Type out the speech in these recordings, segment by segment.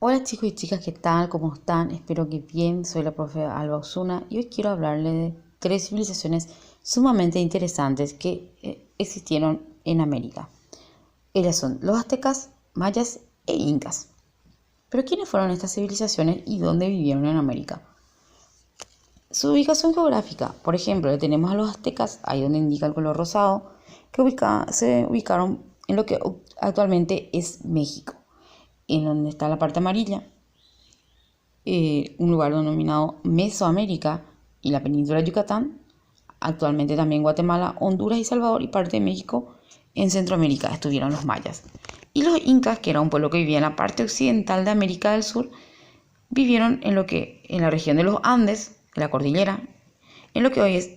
Hola chicos y chicas, ¿qué tal? ¿Cómo están? Espero que bien. Soy la profe Alba Osuna y hoy quiero hablarles de tres civilizaciones sumamente interesantes que existieron en América. Ellas son los aztecas, mayas e incas. Pero ¿quiénes fueron estas civilizaciones y dónde vivieron en América? Su ubicación geográfica, por ejemplo, tenemos a los aztecas, ahí donde indica el color rosado, que se ubicaron en lo que actualmente es México, en donde está la parte amarilla, un lugar denominado Mesoamérica y la península de Yucatán, actualmente también Guatemala, Honduras y Salvador y parte de México. En Centroamérica estuvieron los mayas. Y los incas, que era un pueblo que vivía en la parte occidental de América del Sur, vivieron en la región de los Andes, la cordillera, en lo que hoy es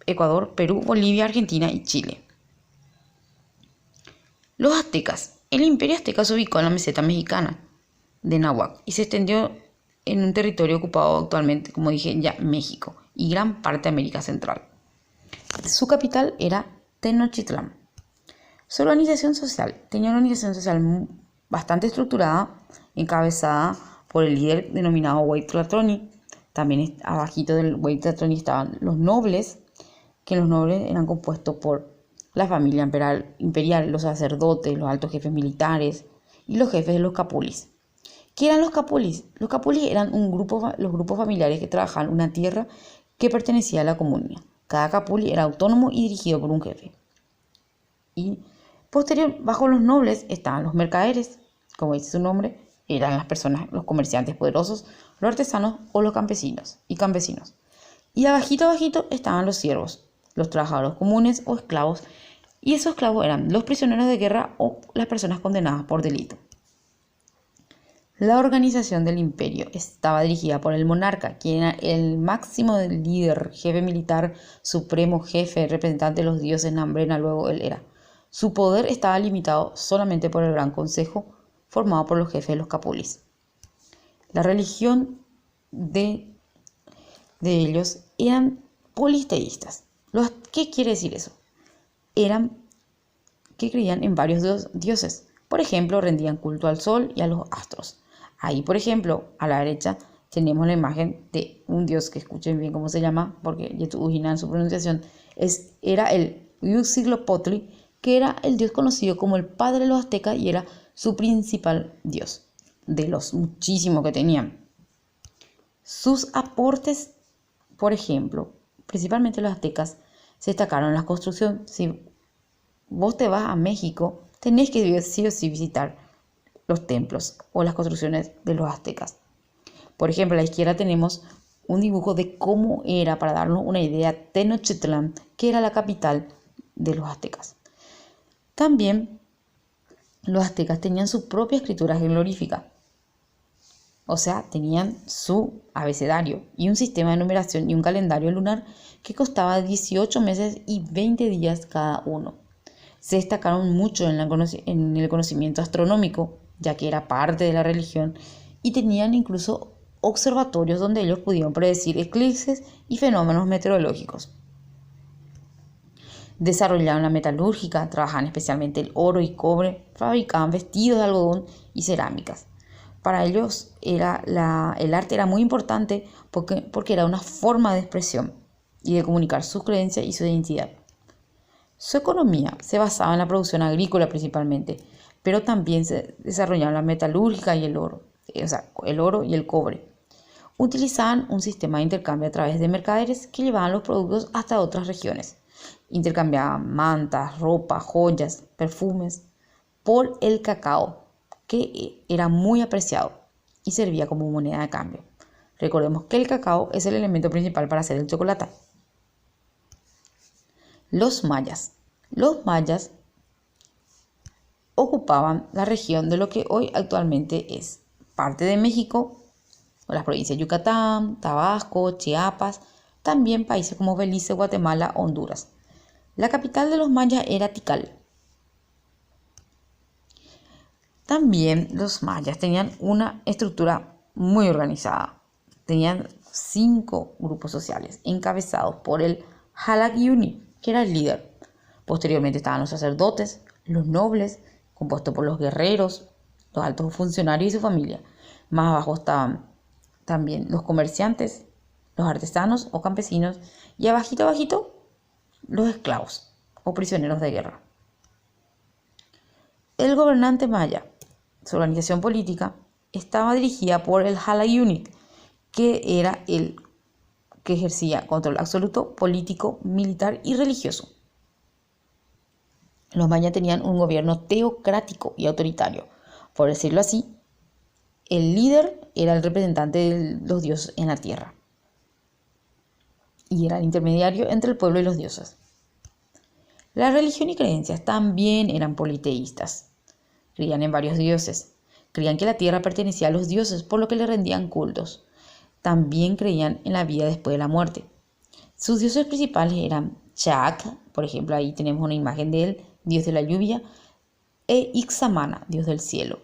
Ecuador, Perú, Bolivia, Argentina y Chile. Los aztecas. El imperio azteca se ubicó en la meseta mexicana de Nahuac y se extendió en un territorio ocupado actualmente, como dije ya, México y gran parte de América Central. Su capital era Tenochtitlán. Su organización social tenía una organización social bastante estructurada, encabezada por el líder denominado Huaytlatlani. También abajito del Huaytlatlani estaban los nobles, que los nobles eran compuestos por la familia imperial, los sacerdotes, los altos jefes militares y los jefes de los capulis. ¿Qué eran los capulis? Los capulis eran los grupos familiares que trabajaban en una tierra que pertenecía a la comunidad. Cada capuli era autónomo y dirigido por un jefe. Y bajo los nobles estaban los mercaderes, como dice su nombre, eran las personas, los comerciantes poderosos, los artesanos o los campesinos y campesinos. Y abajito estaban los siervos, los trabajadores comunes o esclavos, y esos esclavos eran los prisioneros de guerra o las personas condenadas por delito. La organización del imperio estaba dirigida por el monarca, quien era el máximo líder, jefe militar, supremo jefe, representante de los dioses Nambrena, luego él era. Su poder estaba limitado solamente por el Gran Consejo, formado por los jefes de los capulis. La religión de ellos eran politeístas. ¿Qué quiere decir eso? Eran que creían en varios dioses. Por ejemplo, rendían culto al sol y a los astros. Ahí, por ejemplo, a la derecha tenemos la imagen de un dios que escuchen bien cómo se llama, porque Yetu-Ujina en su pronunciación era el Huitzilopochtli, que era el dios conocido como el padre de los aztecas y era su principal dios, de los muchísimos que tenían. Sus aportes, por ejemplo, principalmente los aztecas, se destacaron en la construcción. Si vos te vas a México, tenés que sí o sí visitar los templos o las construcciones de los aztecas. Por ejemplo, a la izquierda tenemos un dibujo de cómo era, para darnos una idea, Tenochtitlán, que era la capital de los aztecas. También los aztecas tenían su propia escritura jeroglífica, o sea, tenían su abecedario y un sistema de numeración y un calendario lunar que costaba 18 meses y 20 días cada uno. Se destacaron mucho en el conocimiento astronómico, ya que era parte de la religión, y tenían incluso observatorios donde ellos pudieron predecir eclipses y fenómenos meteorológicos. Desarrollaron la metalúrgica, trabajaban especialmente el oro y cobre, fabricaban vestidos de algodón y cerámicas. Para ellos el arte era muy importante porque era una forma de expresión y de comunicar sus creencias y su identidad. Su economía se basaba en la producción agrícola principalmente, pero también se desarrollaban la metalúrgica y el oro y el cobre. Utilizaban un sistema de intercambio a través de mercaderes que llevaban los productos hasta otras regiones. Intercambiaban mantas, ropa, joyas, perfumes por el cacao, que era muy apreciado y servía como moneda de cambio. Recordemos que el cacao es el elemento principal para hacer el chocolate. Los mayas. Los mayas ocupaban la región de lo que hoy actualmente es parte de México, o las provincias de Yucatán, Tabasco, Chiapas, también países como Belice, Guatemala, Honduras. La capital de los mayas era Tikal. También los mayas tenían una estructura muy organizada. Tenían 5 grupos sociales encabezados por el Halakyuni, que era el líder. Posteriormente estaban los sacerdotes, los nobles, compuestos por los guerreros, los altos funcionarios y su familia. Más abajo estaban también los comerciantes, los artesanos o campesinos, y abajito, los esclavos o prisioneros de guerra. El gobernante maya, su organización política, estaba dirigida por el Hala-Unit, que era el que ejercía control absoluto político, militar y religioso. Los mayas tenían un gobierno teocrático y autoritario. Por decirlo así, el líder era el representante de los dioses en la tierra y era el intermediario entre el pueblo y los dioses. La religión y creencias también eran politeístas. Creían en varios dioses. Creían que la tierra pertenecía a los dioses, por lo que le rendían cultos. También creían en la vida después de la muerte. Sus dioses principales eran Chaak, por ejemplo, ahí tenemos una imagen de él, dios de la lluvia, e Ixamana, dios del cielo.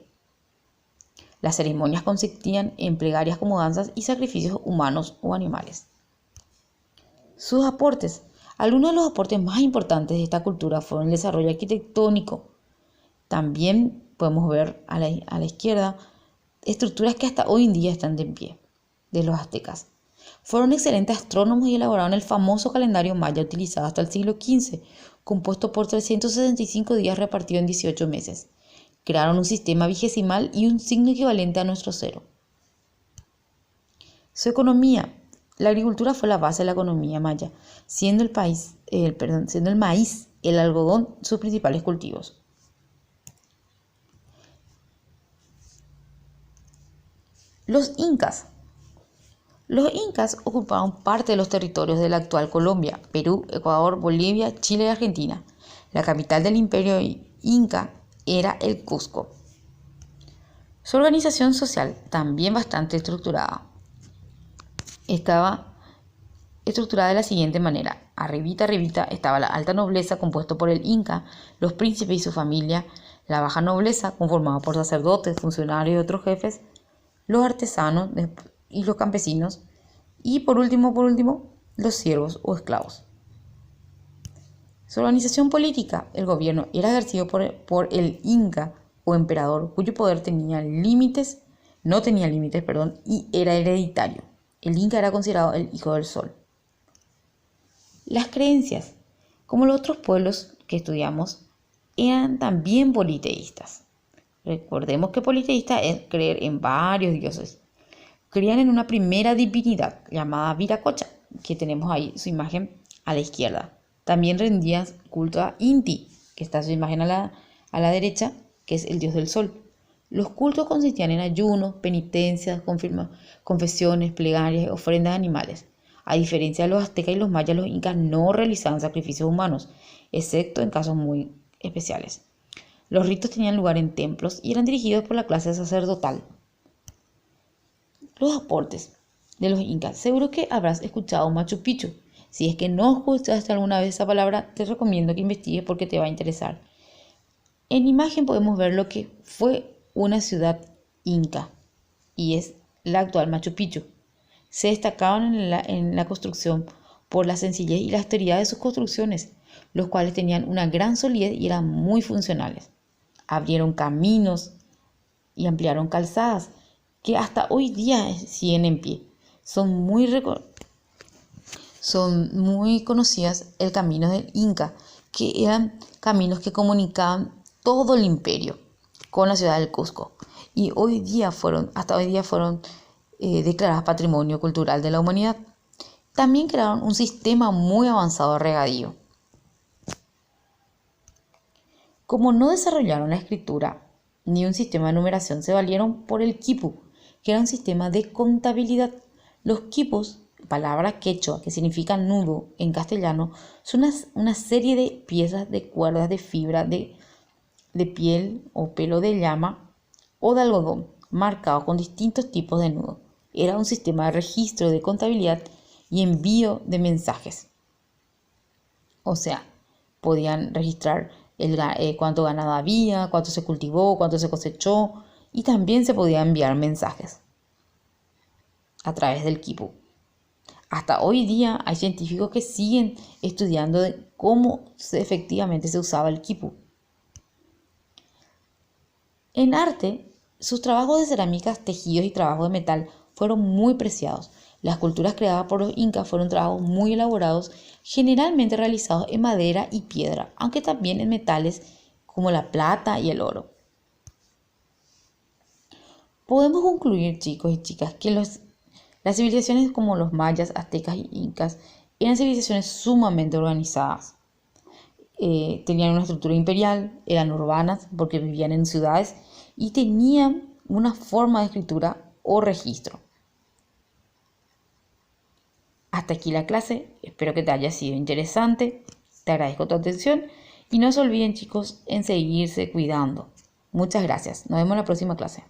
Las ceremonias consistían en plegarias como danzas y sacrificios humanos o animales. Sus aportes. Algunos de los aportes más importantes de esta cultura fueron el desarrollo arquitectónico. También podemos ver a la izquierda estructuras que hasta hoy en día están de pie, de los aztecas. Fueron excelentes astrónomos y elaboraron el famoso calendario maya utilizado hasta el siglo XV, compuesto por 365 días repartidos en 18 meses. Crearon un sistema vigesimal y un signo equivalente a nuestro cero. Su economía. La agricultura fue la base de la economía maya, siendo el maíz, el algodón, sus principales cultivos. Los incas. Los incas ocuparon parte de los territorios de la actual Colombia, Perú, Ecuador, Bolivia, Chile y Argentina. La capital del imperio inca era el Cusco. Su organización social, también bastante estructurada, estaba estructurada de la siguiente manera. Arribita estaba la alta nobleza, compuesto por el inca, los príncipes y su familia, la baja nobleza, conformada por sacerdotes, funcionarios y otros jefes, los artesanos y los campesinos, y por último, los siervos o esclavos. Su organización política, el gobierno era ejercido por el inca o emperador, cuyo poder no tenía límites, y era hereditario. El inca era considerado el hijo del sol. Las creencias, como los otros pueblos que estudiamos, eran también politeístas. Recordemos que politeísta es creer en varios dioses. Creían en una primera divinidad llamada Viracocha, que tenemos ahí su imagen a la izquierda. También rendían culto a Inti, que está su imagen a la derecha, que es el dios del sol. Los cultos consistían en ayunos, penitencias, confesiones, plegarias, ofrendas de animales. A diferencia de los aztecas y los mayas, los incas no realizaban sacrificios humanos, excepto en casos muy especiales. Los ritos tenían lugar en templos y eran dirigidos por la clase sacerdotal. Los aportes de los incas. Seguro que habrás escuchado Machu Picchu. Si es que no escuchaste alguna vez esa palabra, te recomiendo que investigues porque te va a interesar. En imagen podemos ver lo que fue una ciudad inca y es la actual Machu Picchu. Se destacaban en la construcción por la sencillez y la austeridad de sus construcciones, los cuales tenían una gran solidez y eran muy funcionales. Abrieron caminos y ampliaron calzadas que hasta hoy día siguen en pie. Son muy conocidas el camino del Inca, que eran caminos que comunicaban todo el imperio con la ciudad del Cusco. Y hasta hoy día fueron declaradas Patrimonio Cultural de la Humanidad. También crearon un sistema muy avanzado de regadío. Como no desarrollaron la escritura ni un sistema de numeración, se valieron por el quipu, que era un sistema de contabilidad. Los quipus, palabra quechua que significa nudo en castellano, son una serie de piezas de cuerdas de fibra de piel o pelo de llama o de algodón, marcados con distintos tipos de nudo. Era un sistema de registro de contabilidad y envío de mensajes. O sea, podían registrar cuánto ganado había, cuánto se cultivó, cuánto se cosechó, y también se podían enviar mensajes a través del quipu. Hasta hoy día hay científicos que siguen estudiando de cómo efectivamente se usaba el quipu. En arte, Sus trabajos de cerámicas, tejidos y trabajos de metal fueron muy preciados. Las esculturas creadas por los incas fueron trabajos muy elaborados, generalmente realizados en madera y piedra, aunque también en metales como la plata y el oro. Podemos concluir, chicos y chicas, que las civilizaciones como los mayas, aztecas y incas eran civilizaciones sumamente organizadas. Tenían una estructura imperial, eran urbanas porque vivían en ciudades y tenían una forma de escritura o registro. Hasta aquí la clase, espero que te haya sido interesante, te agradezco tu atención y no se olviden, chicos, en seguirse cuidando. Muchas gracias, nos vemos en la próxima clase.